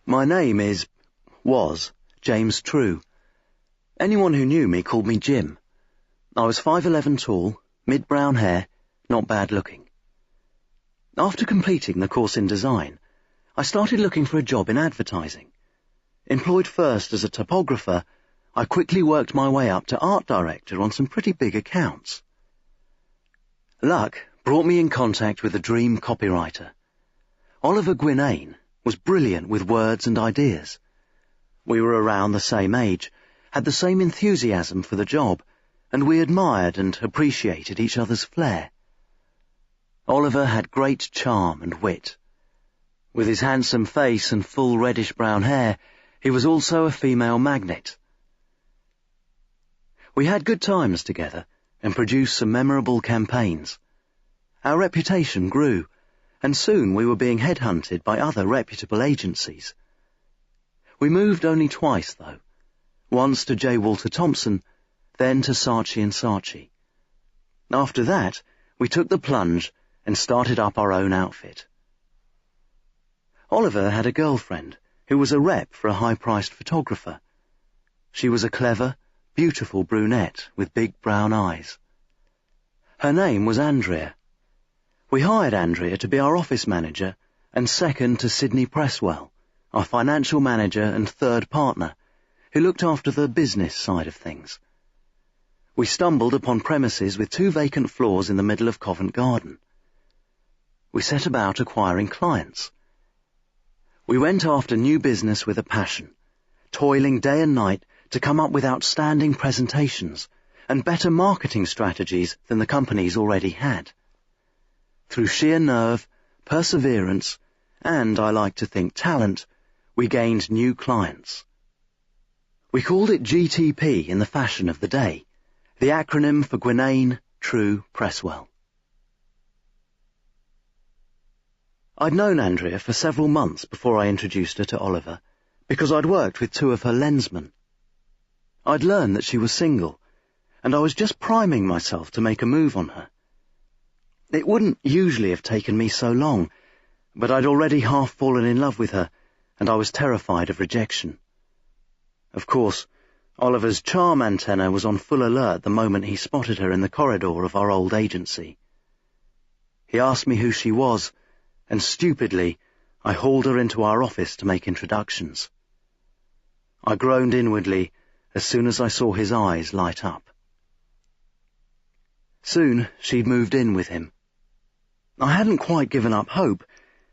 My name was James True. Anyone who knew me called me Jim. I was 5'11" tall, mid-brown hair, not bad looking. After completing the course in design, I started looking for a job in advertising. Employed first as a typographer, I quickly worked my way up to art director on some pretty big accounts. Luck brought me in contact with a dream copywriter. Oliver Gwynane was brilliant with words and ideas. We were around the same age, had the same enthusiasm for the job, and we admired and appreciated each other's flair. Oliver had great charm and wit. With his handsome face and full reddish-brown hair, he was also a female magnet. We had good times together and produced some memorable campaigns. Our reputation grew, and soon we were being headhunted by other reputable agencies. We moved only twice, though. Once to J. Walter Thompson, then to Saatchi & Saatchi. After that, we took the plunge and started up our own outfit. Oliver had a girlfriend who was a rep for a high-priced photographer. She was a clever, beautiful brunette with big brown eyes. Her name was Andrea. We hired Andrea to be our office manager and second to Sidney Presswell, our financial manager and third partner, who looked after the business side of things. We stumbled upon premises with 2 vacant floors in the middle of Covent Garden. We set about acquiring clients. We went after new business with a passion, toiling day and night to come up with outstanding presentations and better marketing strategies than the companies already had. Through sheer nerve, perseverance, and, I like to think, talent, we gained new clients. We called it GTP in the fashion of the day, the acronym for Gwynane, True, Presswell. I'd known Andrea for several months before I introduced her to Oliver, because I'd worked with 2 of her lensmen. I'd learned that she was single, and I was just priming myself to make a move on her. It wouldn't usually have taken me so long, but I'd already half fallen in love with her, and I was terrified of rejection. Of course, Oliver's charm antenna was on full alert the moment he spotted her in the corridor of our old agency. He asked me who she was, and stupidly, I hauled her into our office to make introductions. I groaned inwardly as soon as I saw his eyes light up. Soon, she'd moved in with him. I hadn't quite given up hope,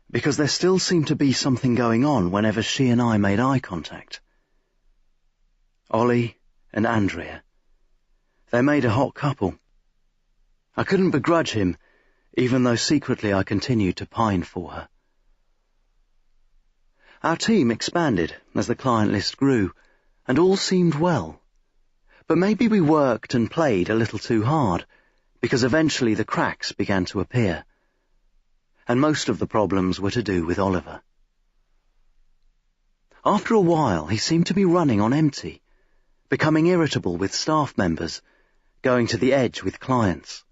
because there still seemed to be something going on whenever she and I made eye contact. Ollie and Andrea. They made a hot couple. I couldn't begrudge him, even though secretly I continued to pine for her. Our team expanded as the client list grew, and all seemed well. But maybe we worked and played a little too hard, because eventually the cracks began to appear. And most of the problems were to do with Oliver. After a while, he seemed to be running on empty, becoming irritable with staff members, going to the edge with clients.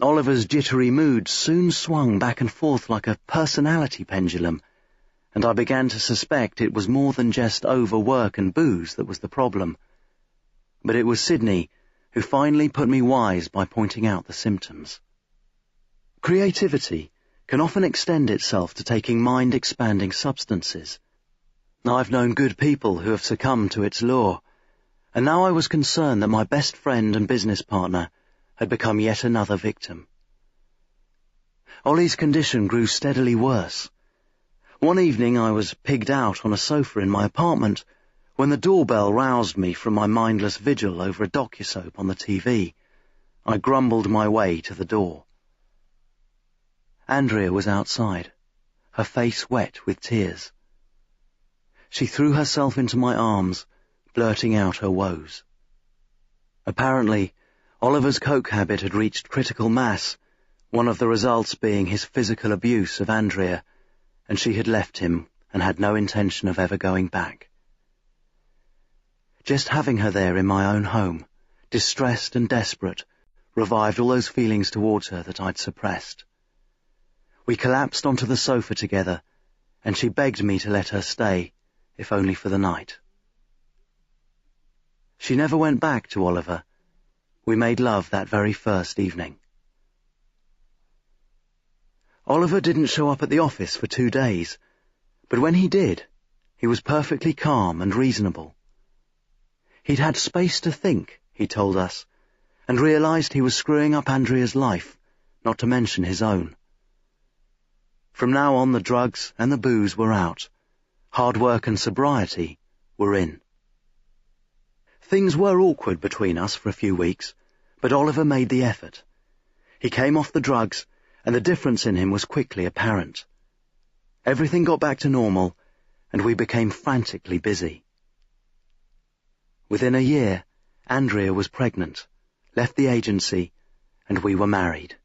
Oliver's jittery mood soon swung back and forth like a personality pendulum, and I began to suspect it was more than just overwork and booze that was the problem. But it was Sidney who finally put me wise by pointing out the symptoms. Creativity can often extend itself to taking mind-expanding substances. I've known good people who have succumbed to its lure, and now I was concerned that my best friend and business partner had become yet another victim. Ollie's condition grew steadily worse. One evening I was pigged out on a sofa in my apartment when the doorbell roused me from my mindless vigil over a docusoap on the TV. I grumbled my way to the door. Andrea was outside, her face wet with tears. She threw herself into my arms, blurting out her woes. Apparently, Oliver's coke habit had reached critical mass, one of the results being his physical abuse of Andrea, and she had left him and had no intention of ever going back. Just having her there in my own home, distressed and desperate, revived all those feelings towards her that I'd suppressed. We collapsed onto the sofa together, and she begged me to let her stay, if only for the night. She never went back to Oliver. We made love that very first evening. Oliver didn't show up at the office for 2 days, but when he did, he was perfectly calm and reasonable. He'd had space to think, he told us, and realized he was screwing up Andrea's life, not to mention his own. From now on, the drugs and the booze were out. Hard work and sobriety were in. Things were awkward between us for a few weeks, but Oliver made the effort. He came off the drugs, and the difference in him was quickly apparent. Everything got back to normal, and we became frantically busy. Within a year, Andrea was pregnant, left the agency, and we were married.